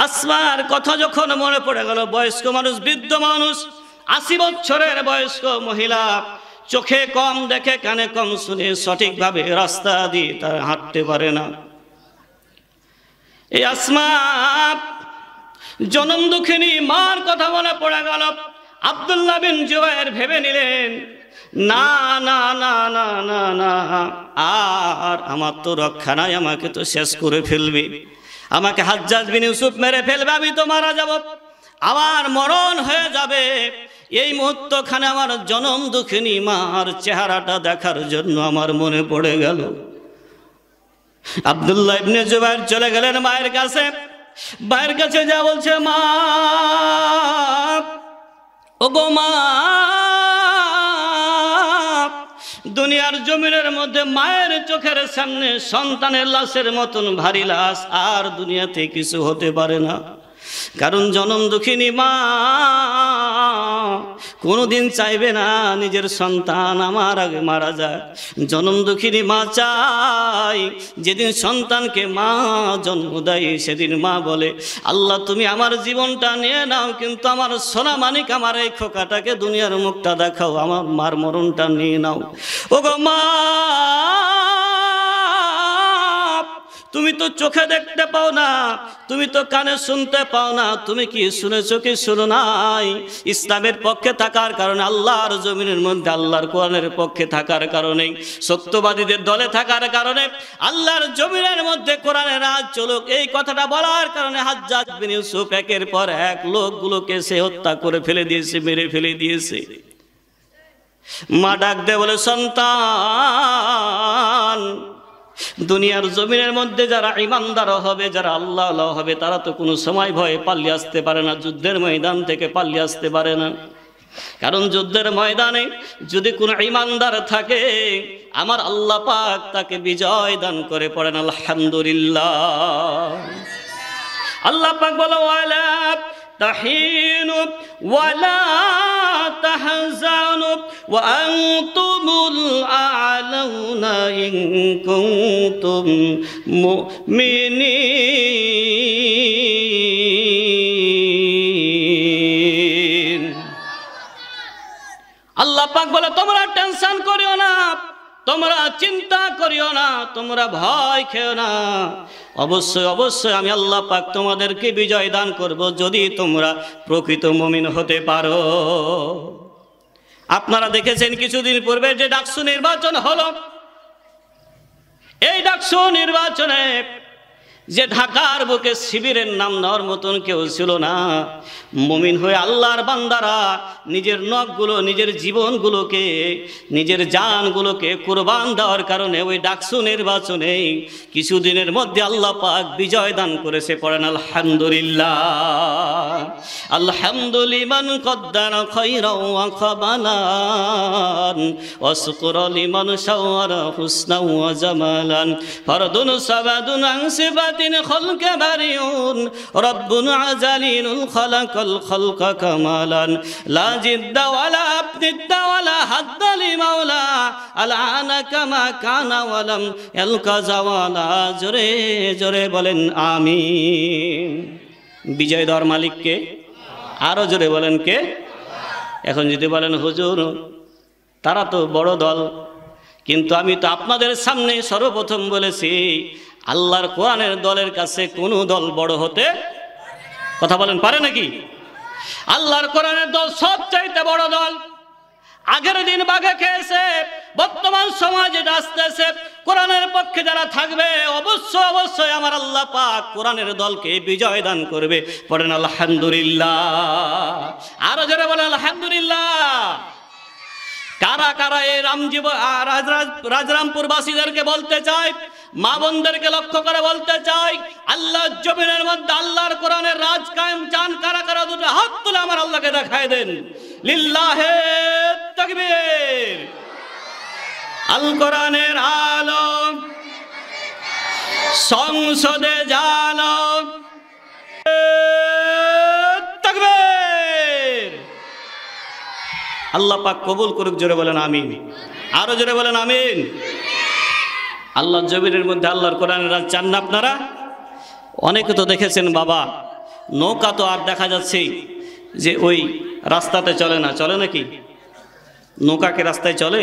আসমার কথা যখন মনে পড়ে গেল, বয়স্ক মানুষ, বৃদ্ধ মানুষ, 80 বছরের বয়স্ক মহিলা, চোখে কম দেখে, কানে কম শুনে, সঠিকভাবে রাস্তা দিয়ে তার হাঁটতে পারে না। এই আসমা জনম দুঃখিনী মার কথা মনে পড়ে গেল। আব্দুল্লাহ বিন জুবায়ের ভেবে নিলেন, না না না না না না, আর আমার তো রক্ষা নাই, আমাকে তো শেষ করে ফেলবে, আমাকে হাজ্জাজ বিন ইউসুফ মেরে ফেলবে, আমি তো মারা যাব, আমার মরণ হয়ে যাবে। এই মুহূর্তখানে আমার জনম দুঃখিনী মার চেহারাটা দেখার জন্য আমার মনে পড়ে গেল। আব্দুল্লাহ ইবনে জুবায়ের চলে গেলেন মায়ের কাছে। মায়ের কাছে যা বলছে, মা, ও গো মা, দুনিয়ার জমিনের মধ্যে মায়ের চোখের সামনে সন্তানের লাশের মতন ভারী লাশ আর দুনিয়াতে কিছু হতে পারে না। কারণ জনম দুঃখিনী মা কোনোদিন চাইবে না নিজের সন্তান আমার আগে মারা যায়। জনম দুঃখিনী মা চাই যেদিন সন্তানকে মা জন্ম দেয়, সেদিন মা বলে, আল্লাহ তুমি আমার জীবনটা নিয়ে নাও, কিন্তু আমার সোনা মানিক, আমার এই খোকাটাকে দুনিয়ার মুখটা দেখাও, আমার মার মরণটা নিয়ে নাও। ও গো মা, তুমি তো চোখে দেখতে পাও না, তুমি তো কানে শুনতে পাও না, তুমি কি শুনেছো কি শুনো নাই? ইসলামের পক্ষে থাকার কারণে, আল্লাহর জমিনের মধ্যে আল্লাহর কোরআনের পক্ষে থাকার কারণে, সত্যবাদীদের দলে থাকার কারণে, আল্লাহর জমিনের মধ্যে কোরআনের রাজ চলুক, এই কথাটা বলার কারণে হাজ্জাজ বিন ইউসুফ একের পর এক লোকগুলোকে সে হত্যা করে ফেলে দিয়েছে, মেরে ফেলে দিয়েছে। মা ডাক দে বলে, সন্তান, দুনিয়ার জমিনের মধ্যে যারা ঈমানদার হবে, যারা আল্লাহ হবে, তারা তো কোনো সময় ভয়ে পালিয়ে আসতে পারে না, যুদ্ধের ময়দান থেকে পালিয়ে আসতে পারে না। কারণ যুদ্ধের ময়দানে যদি কোনো ঈমানদার থাকে, আমার আল্লাহ পাক তাকে বিজয় দান করে। পড়েন আলহামদুলিল্লাহ। আল্লাহ পাক বলে, ওয়ালা তাহিনু ওয়ালা তাহজানু ওয়া আনতুমুল আ'লাউনা ইন কুনতুম মুমিনিন। আল্লাহ পাক বলে, তোমরা টেনশন করিও না, তোমরা চিন্তা করিও না, তোমরা ভয় খেও না, অবশ্যই অবশ্যই আমি আল্লাহ পাক তোমাদেরকে বিজয় দান করব যদি তোমরা প্রকৃত মুমিন হতে পারো। আপনারা দেখেছেন কিছুদিন পূর্বে যে ডাকসু নির্বাচন হলো, এই ডাকসু নির্বাচনে যে ঢাকার বুকে শিবিরের নাম নেওয়ার মতন কেউ ছিল না। মুমিন হয়ে আল্লাহর বান্দারা নিজের নখগুলো, নিজের জীবনগুলোকে, নিজের জানগুলোকে কুরবান দেওয়ার কারণে ওই ডাকসু নির্বাচনে কিছুদিনের মধ্যে আল্লাহ পাক বিজয় দান করেছে। পড়েন আলহামদুলিল্লাহ। আলহামদুলিমান কদ্দারা খায়রাও ওয়া খাবালান ওয়া শুকরা লিমান শাওয়ারা হুসনা ওয়া জামালান ফারদুন সাবাদুন আন সিফাতিন খালকা বারিউন রাব্বুন আযালিনুল খালাকাল খালকা কামালান লা জিদ্দা ওয়ালা আবদিদ্দা ওয়ালা হাদ্দা লিমাওলা আলানা কামা কানা ওয়ালাম ইয়ালকা জাওয়ালা। জোরে জোরে বলেন আমিন। বিজয় দেওয়ার মালিককে? আরো জোরে বলেন কে? এখন যদি বলেন হুজুর তারা তো বড় দল, কিন্তু আমি তো আপনাদের সামনে সর্বপ্রথম বলেছি আল্লাহর কোরআনের দলের কাছে কোনো দল বড় হতে, কথা বলেন, পারে নাকি? আল্লাহর কোরআনের দল সবচাইতে বড় দল। আগের দিন বাঘে খেয়েছে, বর্তমান সমাজে আসতেছে। কোরআনের পক্ষে যারা থাকবে অবশ্যই অবশ্যই আমার আল্লাহ পাক কোরআনের দলকে বিজয় দান করবে। পড়েন আলহামদুলিল্লাহ, আরো জোরে বলেন আলহামদুলিল্লাহ। কারা কারা এই রাজরামপুরবাসীদেরকে বলতে চাই, মা বোনদেরকে লক্ষ্য করে বলতে চাই, আল্লাহর জমিনের মধ্যে আল্লাহর কোরআনের রাজ কায়েম চান কারা কারা? দুটো হাত তুলে আমার আল্লাহকে দেখায় দেন। লিল্লাহে তাকবীর। আল কোরআনের আলো সংসদে জালো, তাকবীর। আল্লাহ পাক কবুল করুক, জোরে বলেন আমিন, আরো জোরে বলেন আমিন। আল্লাহর জমিনের মধ্যে আল্লাহর কোরআনের রাজ চান না আপনারা? অনেকে তো দেখেছেন বাবা, নৌকা তো আর দেখা যাচ্ছে যে ওই রাস্তাতে চলে না, চলে নাকি? নৌকাকে রাস্তায় চলে?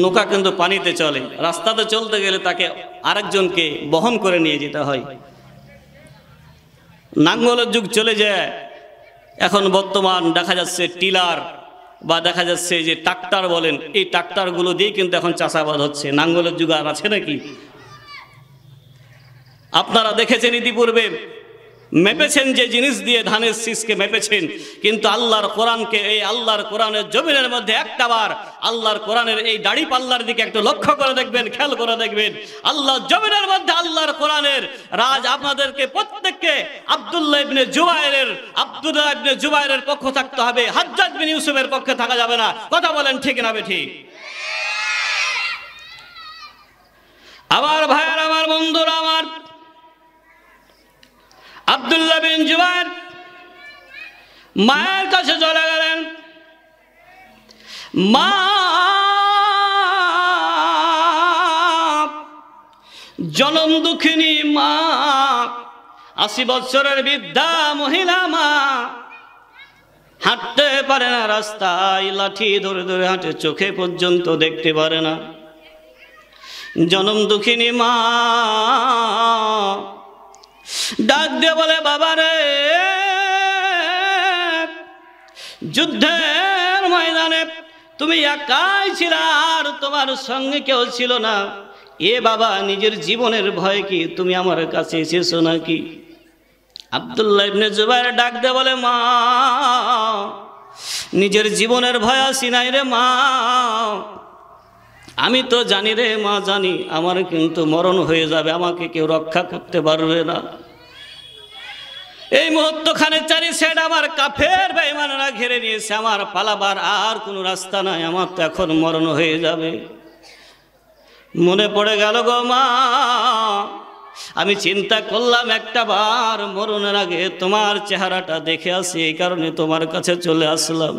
নৌকা কিন্তু পানিতে চলে। রাস্তাতে চলতে গেলে তাকে আরেকজনকে বহন করে নিয়ে যেতে হয়। নাঙ্গলের যুগ চলে যায়, এখন বর্তমান দেখা যাচ্ছে টিলার বা দেখা যাচ্ছে যে ট্রাক্টর বলেন, এই ট্রাক্টরগুলো দিয়ে কিন্তু এখন চাষাবাদ হচ্ছে। নাঙ্গলের যুগ আর আছে নাকি? আপনারা দেখেছেন ইতিপূর্বে মেপেছেন যে জিনিস দিয়ে ধানের শীষকে মেপেছেন, কিন্তু আল্লাহর কোরআনকে, এই আল্লাহর কোরআনের জমিনের মধ্যে একটাবার আল্লাহর কোরআনের এই দাড়ি পাল্লার দিকে একটু লক্ষ্য করে দেখবেন, খেয়াল করে দেখবেন। আল্লাহর জমিনের মধ্যে আল্লাহর কোরআনের রাজ আপনাদেরকে প্রত্যেককে আব্দুল্লাহ ইবনে জুবায়েরের পক্ষ থাকতে হবে, হাজ্জাজ বিন ইউসুফের পক্ষে থাকা যাবে না। কথা বলেন ঠিক না বেঠিক? আমার ভাইয়ের, আমার বন্ধুরা, আমার আব্দুল্লাহ বিন জুবায়ের মায়ের কাছে চলে গেলেন। মা জনম দুঃখিনী মা, 80 বছরের বৃদ্ধা মহিলা মা, হাঁটতে পারে না, রাস্তায় লাঠি ধরে ধরে হাঁটে, চোখে পর্যন্ত দেখতে পারে না। জনম দুঃখিনী মা ডাক দিয়ে বলে, বাবা রে, যুদ্ধের ময়দানে তুমি একাই ছিলে, আর তোমার সঙ্গে কেউ ছিল না। এ বাবা, নিজের জীবনের ভয় কি তুমি আমার কাছে এসেছো নাকি? আব্দুল্লাহ ইবনে জুবায়ের ডাক দিয়ে বলে, মা, নিজের জীবনের ভয় আসি নাই রে মা। আমি তো জানি রে মা, জানি আমার কিন্তু মরণ হয়ে যাবে, আমাকে কেউ রক্ষা করতে পারবে না। এই মুহূর্তখানে চারি সাইড আমার কাফের বেঈমানরা ঘিরে নিয়েছে, আমার পালাবার আর কোনো রাস্তা নাই, আমার তো এখন মরণ হয়ে যাবে। মনে পড়ে গেল গো মা, আমি চিন্তা করলাম একটা বার মরণের আগে তোমার চেহারাটা দেখে আসি, এই কারণে তোমার কাছে চলে আসলাম।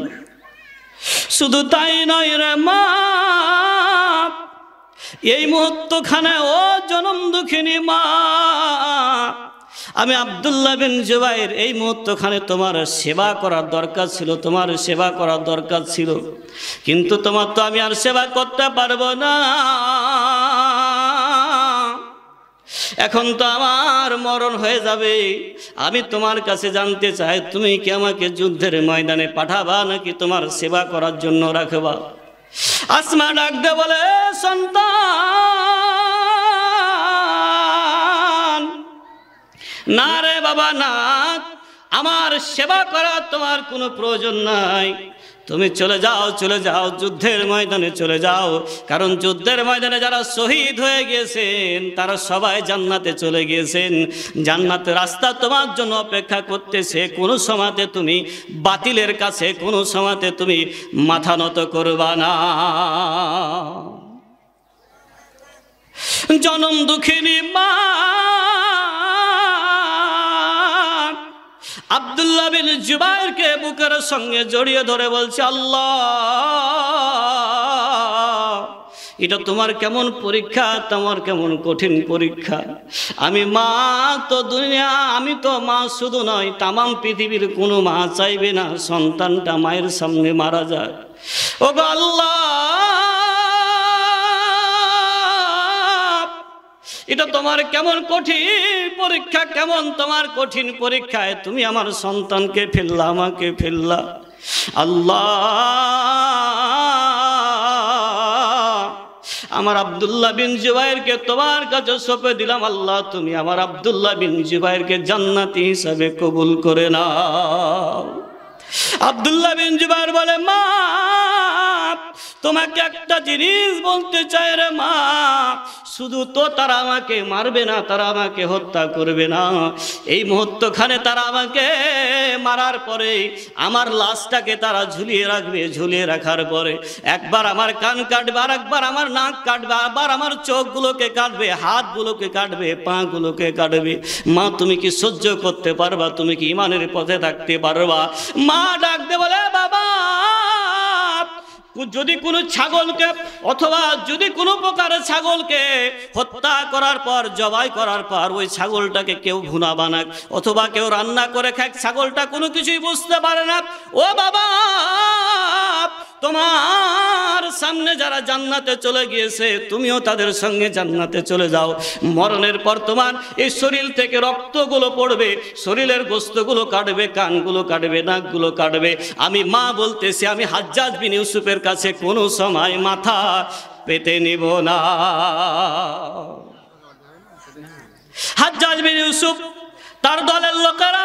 শুধু তাই নয় রে মা, এই মুহূর্তখানে ও জনম দুঃখিনী মা, আমি আব্দুল্লাহ বিন জুবায়ের এই মুহূর্তখানে তোমার সেবা করার দরকার ছিল, তোমার সেবা করার দরকার ছিল, কিন্তু তোমার তো আমি আর সেবা করতে পারবো না। এখন তো আমার মরণ হয়ে যাবে। আমি তোমার কাছে জানতে চাই, তুমি কি আমাকে যুদ্ধের ময়দানে পাঠাবা নাকি তোমার সেবা করার জন্য রাখবা? আসমা ডাক দে বলে, সন্তান, না রে বাবা না, আমার সেবা করার তোমার কোনো প্রয়োজন নাই। তুমি চলে যাও, চলে যাও, যুদ্ধের ময়দানে চলে যাও, কারণ যুদ্ধের ময়দানে যারা শহীদ হয়ে গিয়েছেন তারা সবাই জান্নাতে চলে গিয়েছেন। জান্নাতের রাস্তা তোমার জন্য অপেক্ষা করতেছে। কোনো সময়তে তুমি বাতিলের কাছে, কোনো সময়তে তুমি মাথা নত করবা না। জনম দুঃখিনী মা আব্দুল্লাহ বিন জুবায়েরকে বুকের সঙ্গে জড়িয়ে ধরে বলছে, আল্লাহ, এটা তোমার কেমন পরীক্ষা, তোমার কেমন কঠিন পরীক্ষা। আমি মা তো দুনিয়া, আমি তো মা শুধু নয়, তামাম পৃথিবীর কোনো মা চাইবে না সন্তানটা মায়ের সামনে মারা যায়। ও গো আল্লাহ, এটা তোমার কেমন কঠিন পরীক্ষা, কেমন তোমার কঠিন পরীক্ষায় তুমি আমার সন্তানকে ফেললা, আমাকে ফেললা। আল্লাহ আমার আব্দুল্লাহ বিন জুবাইরকে তোমার কাছে সঁপে দিলাম। আল্লাহ তুমি আমার আব্দুল্লাহ বিন জুবাইরকে জান্নাতি হিসাবে কবুল করে নাও। আব্দুল্লাহ বিন জুবাইর বলে, মা তোমাকে একটা জিনিস বলতে চাই রে মা, শুধু তো তারা আমাকে মারবে না, তারা আমাকে হত্যা করবে না, এই মুহূর্তখানে তারা আমাকে মারার পরে আমার লাশটাকে তারা ঝুলিয়ে রাখবে, ঝুলিয়ে রাখার পরে একবার আমার কান কাটবে, আর একবার আমার নাক কাটবে, আবার আমার চোখগুলোকে কাটবে, হাতগুলোকে কাটবে, পাগুলোকে কাটবে। মা তুমি কি সহ্য করতে পারবা? তুমি কি ইমানের পথে থাকতে পারবা? মা ডাকতে বলে, বাবা যদি কোনো ছাগলকে অথবা যদি কোনো প্রকারের ছাগলকে হত্যা করার পর, জবাই করার পর ওই ছাগলটাকে কেউ ভুনা বানাক অথবা কেউ রান্না করে খাক, ছাগলটা কোনো কিছুই বুঝতে পারে না। ও বাবা তোমার সামনে যারা জান্নাতে চলে গিয়েছে তুমিও তাদের সঙ্গে জান্নাতে চলে যাও। মরণের পর তোমার এই শরীর থেকে রক্তগুলো পড়বে, শরীরের গোস্তগুলো কাটবে, কানগুলো কাটবে, নাকগুলো কাটবে। আমি মা বলতেছি আমি হাজ্জাজ বিন ইউসুফের কাছে কোনো সময় মাথা পেতে নিব না। হাজ্জাজ বিন ইউসুফ তার দলের লোকেরা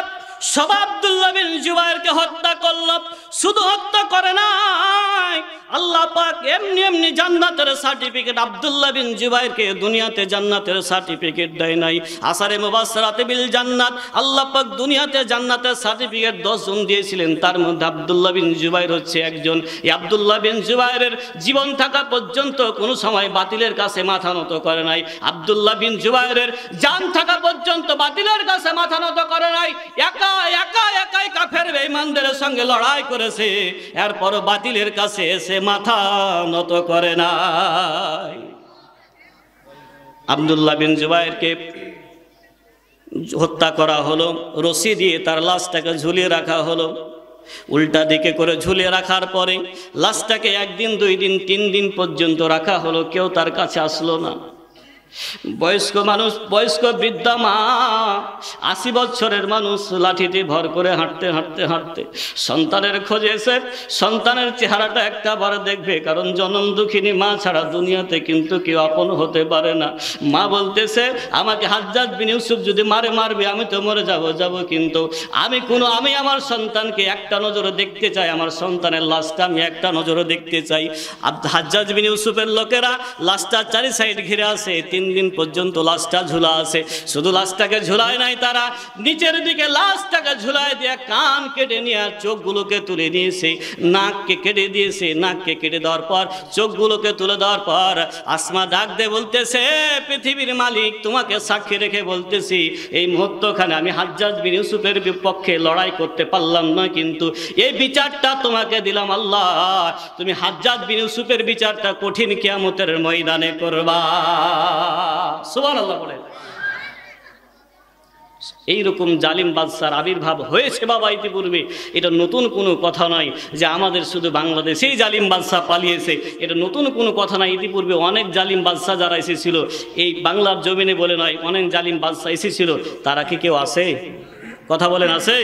সব আব্দুল্লাহ বিন জুবাইরকে হত্যা করল। শুধু হত্যা করে নাই, আল্লাহ পাক এমনি এমনি জান্নাতের সার্টিফিকেট আব্দুল্লাহ বিন জুবাইরকে দুনিয়াতে জান্নাতের সার্টিফিকেট দেয় নাই। আসারে মুবাশশারাতে বিল জান্নাত আল্লাহ পাক দুনিয়াতে জান্নাতের সার্টিফিকেট 10 জন দিয়েছিলেন, তার মধ্যে আব্দুল্লাহ বিন জুবাইর হচ্ছে একজন। এই আব্দুল্লাহ বিন জুবাইরের জীবন থাকা পর্যন্ত কোনো সময় বাতিলের কাছে মাথা নত করে নাই। আব্দুল্লাহ বিন জুবাইরের জান থাকা পর্যন্ত বাতিলের কাছে মাথা নত করে নাই। একাই কাফের বেঈমানদের সঙ্গে লড়াই করেছে, এরপর বাতিলের কাছে এসে মাথা নত করে নাই। আব্দুল্লাহ বিন জুবাইরকে হত্যা করা হলো, রশি দিয়ে তার লাশটাকে ঝুলিয়ে রাখা হলো। উল্টা দিকে করে ঝুলিয়ে রাখার পরে লাশটাকে 1 দিন 2 দিন 3 দিন পর্যন্ত রাখা হলো, কেউ তার কাছে আসলো না। বয়স্ক মানুষ, বয়স্ক বৃদ্ধা মা, 80 বছরের মানুষ লাঠিতে ভর করে হাঁটতে হাঁটতে হাঁটতে সন্তানের খোঁজে এসে সন্তানের চেহারাটা একটা বার দেখবে, কারণ জনম দুঃখিনী মা ছাড়া দুনিয়াতে কিন্তু কেউ আপন হতে পারে না। মা বলতেছে আমাকে হাজ্জাজ বিন ইউসুফ যদি মারবে আমি তো মরে যাব, কিন্তু আমি আমার সন্তানকে একটা নজরে দেখতে চাই, আমার সন্তানের লাশটা আমি একটা নজরে দেখতে চাই। হাজ্জাজ বিন ইউসুফের লোকেরা লাশটা 4 সাইড ঘিরে আছে, 3 দিন পর্যন্ত লাশটা ঝুলা আছে। শুধু লাশটাকে ঝুলায় নাই, তারা নিচের দিকে লাশটাকে ঝুলায় দিয়ে কান কেটে নিয়ে চোখগুলোকে তুলে নিয়েছে, নাককে কেটে দিয়েছে। নাককে কেটে দেওয়ার পর চোখগুলোকে তুলে দেওয়ার পর আসমা ডাক দিয়ে বলতেছে, পৃথিবীর মালিক তোমাকে সাক্ষী রেখে বলতেছি এই মুহূর্তখানে আমি হাজ্জাজ বিন ইউসুফের বিপক্ষে লড়াই করতে পারলাম না, কিন্তু এই বিচারটা তোমাকে দিলাম আল্লাহ, তুমি হাজ্জাজ বিন ইউসুফের বিচারটা কঠিন কিয়ামতের ময়দানে করবা। সুবহানাল্লাহ বলেন। এইরকম জালিম বাদশার আবির্ভাব হয়েছে বাবা ইতিপূর্বে, এটা নতুন কোনো কথা নয় যে আমাদের শুধু বাংলাদেশেই জালিম বাদশা পালিয়েছে, এটা নতুন কোনো কথা নয়। ইতিপূর্বে অনেক জালিম বাদশা যারা এসেছিল এই বাংলার জমিনে বলে নয়, অনেক জালিম বাদশা এসেছিল, তারা কি কেউ আছে? কথা বলেন আছে?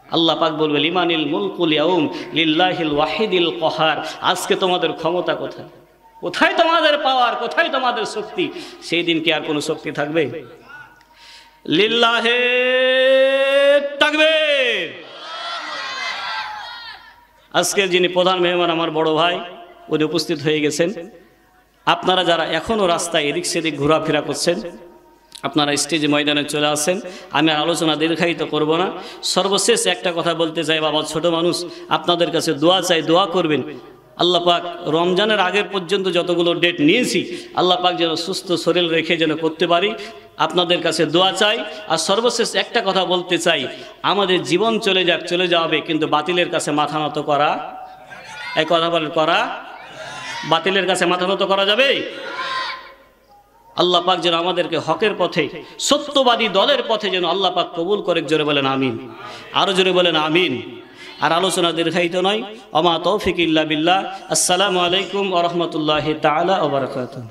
আল্লাহ পাক বলবে লিমানিল মুলকুল ইয়াউম লিল্লাহিল ওয়াহিদিল কহার। আজকে তোমাদের ক্ষমতা কোথায়? কোথায় তোমাদের পাওয়ার? কোথায় তোমাদের শক্তি? সেই দিন কি আর কোনো শক্তি থাকবে? লিল্লাহে তাকবীর। আজকের যিনি প্রধান মেহমান আমার বড় ভাই, উনি উপস্থিত হয়ে গেছেন। আপনারা যারা এখনো রাস্তায় এদিক সেদিক ঘোরাফেরা করছেন, আপনারা স্টেজ ময়দানে চলে আসেন। আমি আর আলোচনা দীর্ঘায়িত করব না। সর্বশেষ একটা কথা বলতে চাই, বাবা ছোট মানুষ, আপনাদের কাছে দোয়া চাই, দোয়া করবেন। আল্লাহ পাক রমজানের আগের পর্যন্ত যতগুলো ডেট নিয়েছি আল্লাহ পাক যেন সুস্থ শরীর রেখে যেন করতে পারি, আপনাদের কাছে দোয়া চাই। আর সর্বশেষ একটা কথা বলতে চাই, আমাদের জীবন চলে যাবে, কিন্তু বাতিলের কাছে মাথা নত করা, এই কথা বলেন, করা, বাতিলের কাছে মাথা নত করা যাবে? আল্লাহ পাক যেন আমাদেরকে হকের পথে, সত্যবাদী দলের পথে যেন আল্লাহ পাক কবুল করে। জোরে বলেন আমিন, আরো জোরে বলেন আমিন। আর আলোচনা দীর্ঘায়িত নয়। ওমা তৌফিক ইল্লা বিল্লাহ। আসসালামু আলাইকুম ওয়া রাহমাতুল্লাহি তাআলা ওয়া বারাকাতুহু।